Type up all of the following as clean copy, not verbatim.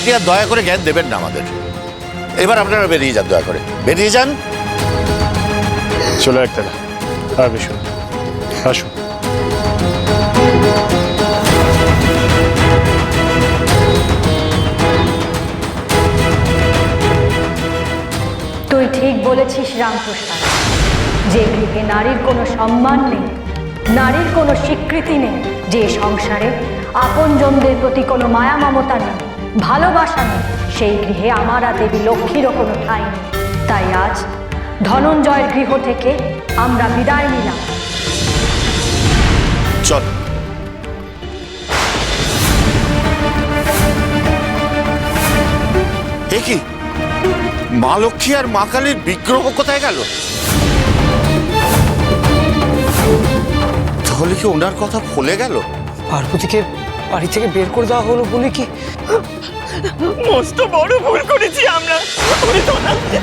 আপনি আর দয়া করে জ্ঞান দেবেন না আমাদের। এবার আপনারা বেরিয়ে যান, দয়া করে বেরিয়ে যান। চলো একতলা। হ্যাঁ বিশু, আসুন। তুই ঠিক বলেছিস রামপ্রসাদ, যে গৃহে নারীর কোনো সম্মান নেই, নারীর কোনো স্বীকৃতি নেই, যে সংসারে আপনজনদের প্রতি কোনো মায়া মমতা নেই, ভালোবাসা নেই, সেই গৃহে আমার আর দেবী লক্ষ্মীরও কোনো ঠাঁই নেই। তাই আজ ধনঞ্জয়ের গৃহ থেকে আমরা বিদায় নিলাম। চল। এ কি, মা লক্ষ্মী আর মা কালীর বিগ্রহ কোথায় গেল? তাহলে কি ওনার কথা ভুলে গেল? পার্বতীকে বাড়ি থেকে বের করে দেওয়া হলো বলে কি? মস্ত বড় ভুল করেছি আমরা।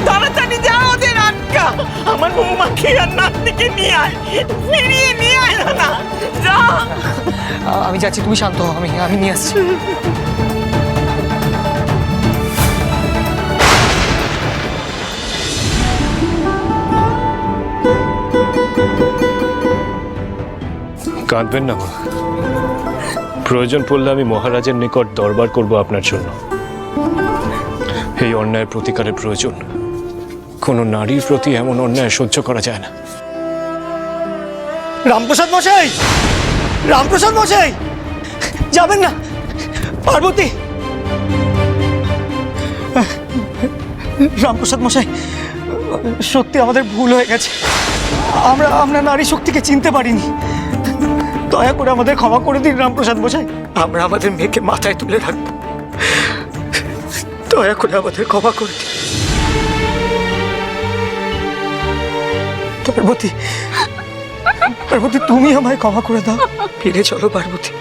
তাড়াতাড়ি যা, ওদের আটকা। আমার বৌমাকে আর নাতনিকে নিয়ে আয়, ফিরিয়ে নিয়ে আয় না। যা। আমি যাচ্ছি, তুমি শান্ত হও, আমি নিয়ে আসছি। কাঁদবেন না মা, প্রয়োজন পড়লে আমি মহারাজের নিকট দরবার করব আপনার জন্য। এই অন্যায়ের প্রতিকারের প্রয়োজন। কোনো নারীর প্রতি এমন অন্যায় সহ্য করা যায় না। রামপ্রসাদ মশাই, রামপ্রসাদ মশাই, যাবেন না। পার্বতী, রামপ্রসাদ মশাই, সত্যি আমাদের ভুল হয়ে গেছে। আমরা নারী শক্তিকে চিনতে পারিনি। দয়া করে আমাদের ক্ষমা করে দিন রামপ্রসাদ মশাই। আমরা আমাদের মেয়েকে মাথায় তুলে রাখবো। দয়া করে আমাদের ক্ষমা করে দিন। পার্বতী, পার্বতী, তুমি আমায় ক্ষমা করে দাও। ফিরে চলো পার্বতী,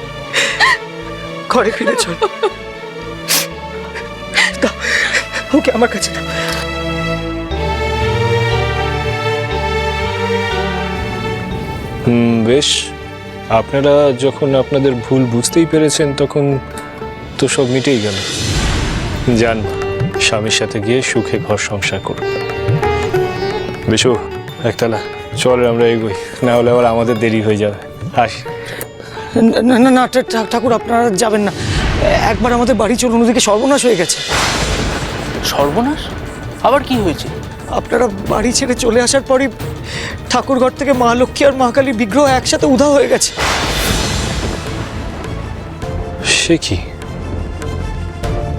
ঘরে ফিরে চলো। দাও ওকে আমার কাছে দাও। বেশ, আপনারা যখন আপনাদের ভুল বুঝতেই পেরেছেন তখন তো সব মিটেই গেল। যান, স্বামীর সাথে গিয়ে সুখে ঘর সংসার করুন। বিশু, একতলা চল, আমরা এগোই, না হলে আবার আমাদের দেরি হয়ে যাবে। আসি। না না না ঠাকুর, আপনারা যাবেন না। একবার আমাদের বাড়ি চলুন, ওদিকে সর্বনাশ হয়ে গেছে। সর্বনাশ? আবার কি হয়েছে? আপনারা বাড়ি ছেড়ে চলে আসার পরই ঠাকুর ঘর থেকে মা লক্ষ্মী আর মা কালীর বিগ্রহ একসাথে উধাও হয়ে গেছে। সে কি?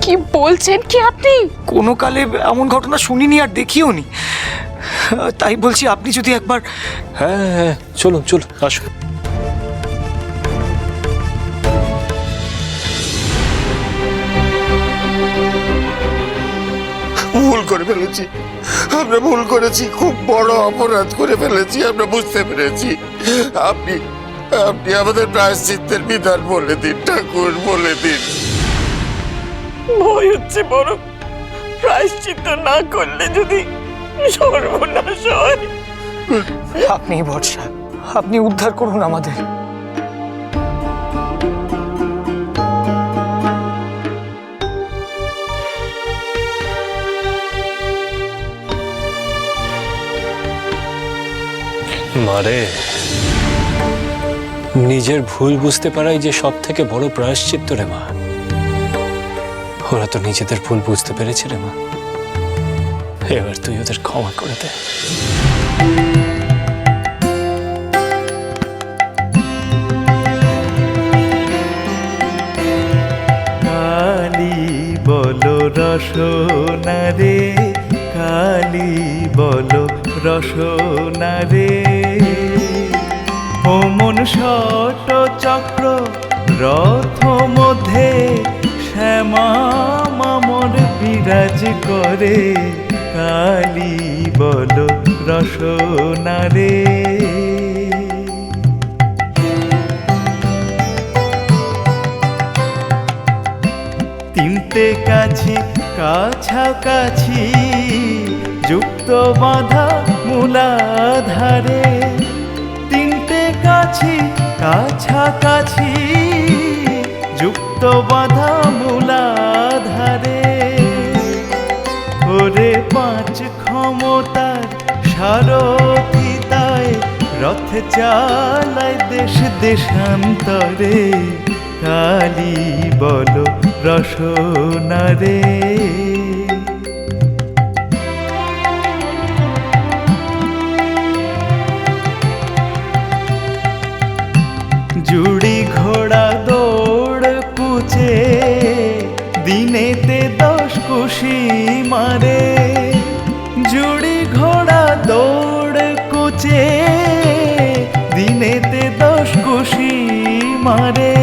কি বলছেন কি আপনি? কোনো কালে এমন ঘটনা শুনিনি আর দেখিও নি। তাই বলছি, আপনি যদি একবার। হ্যাঁ হ্যাঁ, চলুন চলুন, আসুন। ভুল করে ফেলেছি, আমরা ভুল করেছি, খুব বড় অপরাধ করে ফেলেছি, আমরা বুঝতে পেরেছি। আপনি আপনি আমাদের প্রায়শ্চিত্তের বিধান বলে দিন ঠাকুর, বলে দিন। ভয় হচ্ছে বড়, প্রায়শ্চিত্ত না করলে যদি সর্বনাশ হয়। আপনি ভরসা, আপনি উদ্ধার করুন আমাদের। মারে, নিজের ভুল বুঝতে পারাই যে সব থেকে বড় প্রায়শ্চিত্ত রে মা। ওরা তো নিজেদের ভুল বুঝতে পেরেছে রে মা। এবার তুই ওদের ক্ষমা করে দে। কালী বলো রসনা রে, কালী বলো রসনা রে, ও মন শট চক্র রথ মধ্যে শ্যামা মামর বিরাজ করে, কালী বলো রসনা রে। তিনটে কাছি কাছাকাছি যুক্ত বাঁধা মূলাধারে, তিনটে কাছি কাছাকাছি যুক্ত বাঁধা মূলাধারে, সারথিতায় রথ চালায় দেশ দেশান্তরে, কালী বলো রসনারে। জুড়ি ঘোড়া দৌড় কুচে, দিনেতে 10 কুশি মারে। জুড়ি ঘোড়া দৌড় কুচে, দিনেতে 10 কুশি মারে।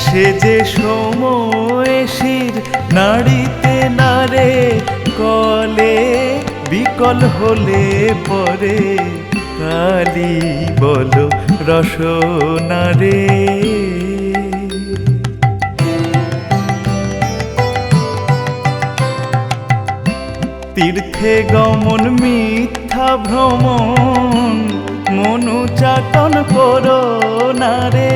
সে যে সময় শির নাড়িতে নারে, কলে বিকল হলে পরে, কালী বলো রসনারে। তীর্থে গমন মিথ্যা ভ্রমণ, মনুচাটন করো নারে।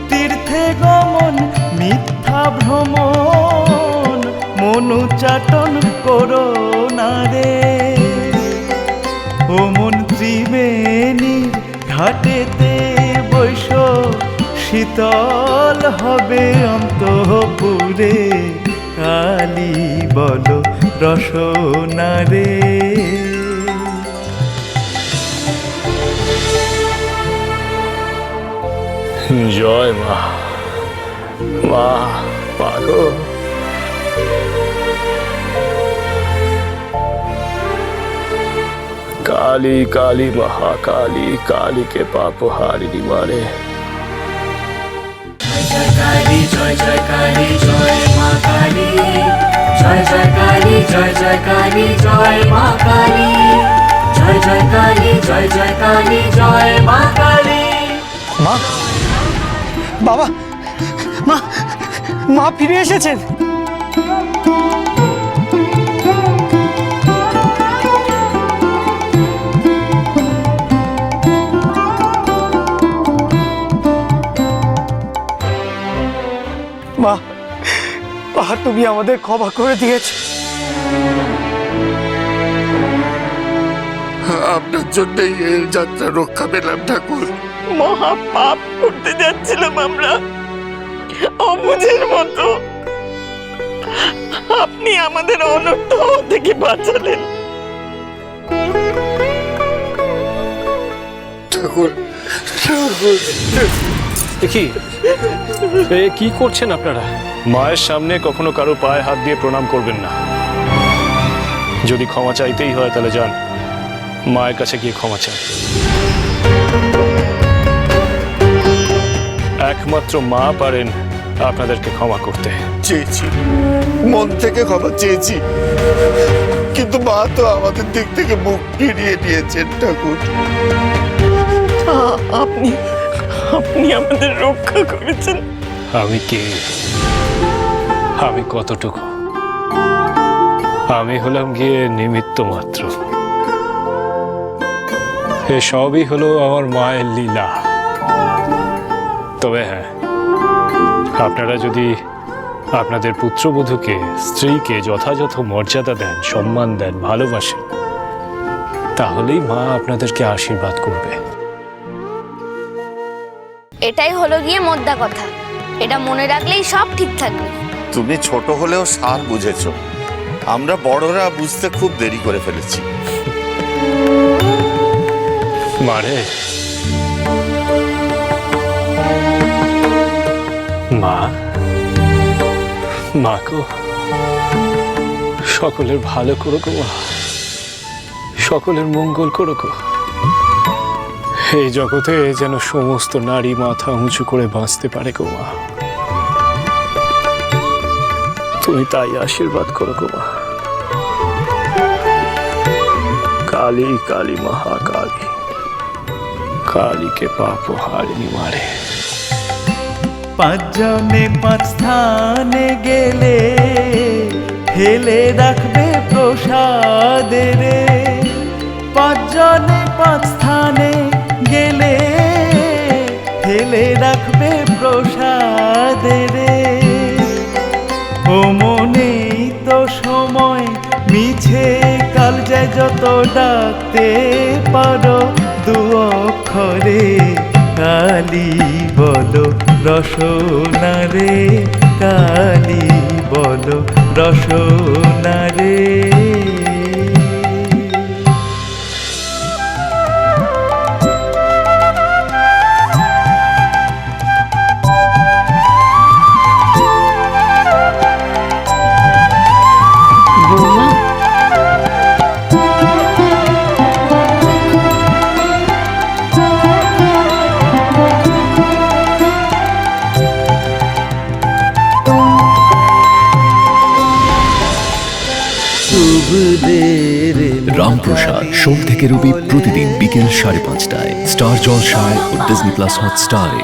তীর্থে গমন মিথ্যা ভ্রমণ, মনুচাটন করো নারে। ও মন ত্রিবেণীর ঘাটেতে বৈশ, শীতল হবে অন্তঃপুরে, কালী বলো রসনারে। জয় মা, মা, মা গো। काली काली महाकाली, काली के पाप हारिनी मारे। जय काली जय जय काली जय माँ काली, जय जय काली जय जय काली जय माँ काली, जय जय काली जय जय काली जय माँ काली। মা, বাবা, মা, মা ফিরে এসেছেন। মা, মা, তুমি আমাদের ক্ষমা করে দিয়েছো। আপনার জন্যই এই যাত্রা রক্ষা পেলাম ঠাকুর। মহা পাপ করতে যাচ্ছিলাম আমরা অবুঝের মতো, আপনি আমাদের অনর্থ থেকে বাঁচালেন। ঠাকুর, ঠাকুর, দেখি কি করছেন আপনারা? মায়ের সামনে কখনো কারো পায়ে হাত দিয়ে প্রণাম করবেন না। যদি ক্ষমা চাইতেই হয় তাহলে যান, মায়ের কাছে গিয়ে ক্ষমা চান। একমাত্র মা পারেন আপনাদেরকে ক্ষমা করতে। চেয়েছি, মন থেকে ক্ষমা চেয়েছি, কিন্তু মা তো আমাদের দিক থেকে মুখ ফিরিয়ে নিয়েছেন ঠাকুর। আপনি আপনি আমাদের রক্ষা করেছেন। আমি কে? আমি কতটুকু? আমি হলাম গিয়ে নিমিত্ত মাত্র। এসবই হলো আমার মায়ের লীলা। তবে হ্যাঁ, আপনারা যদি আপনাদের পুত্রবধূকে, স্ত্রীকে যথাযথ মর্যাদা দেন, সম্মান দেন, ভালোবাসেন, তাহলেই মা আপনাদেরকে আশীর্বাদ করবে। এটাই হলো গিয়ে মোদ্দা কথা। এটা মনে রাখলেই সব ঠিক থাকবে। তুমি ছোট হলেও সার বুঝেছো, আমরা বড়রা বুঝতে খুব দেরি করে ফেলেছি। মারে, মা, মা গো, সকলের ভালো করো গো মা, সকলের মঙ্গল করো গো। এই জগতে যেন সমস্ত নারী মাথা উঁচু করে বাঁচতে পারে গো মা। তুমি তাই আশীর্বাদ করো গো মা। काली काली महाकाली, काली के पाप हारिनी मारे। 5 জনে 5 স্থানে গেলে, ফেলে রাখবে প্রসাদে রে। 5 জনে 5 স্থানে গেলে, ফেলে রাখবে প্রসাদে রে। ও মনেই তো সময় মিছে মিছে কাল যায় যত ডাকতে পারো দু অক্ষরে কালী বলো রসনা রে, কালী বলো রসনা রে। রামপ্রসাদ সোম থেকে রবি প্রতিদিন বিকেল 5:30টায় স্টার জলসায় ও ডিজনি প্লাস হটস্টারে।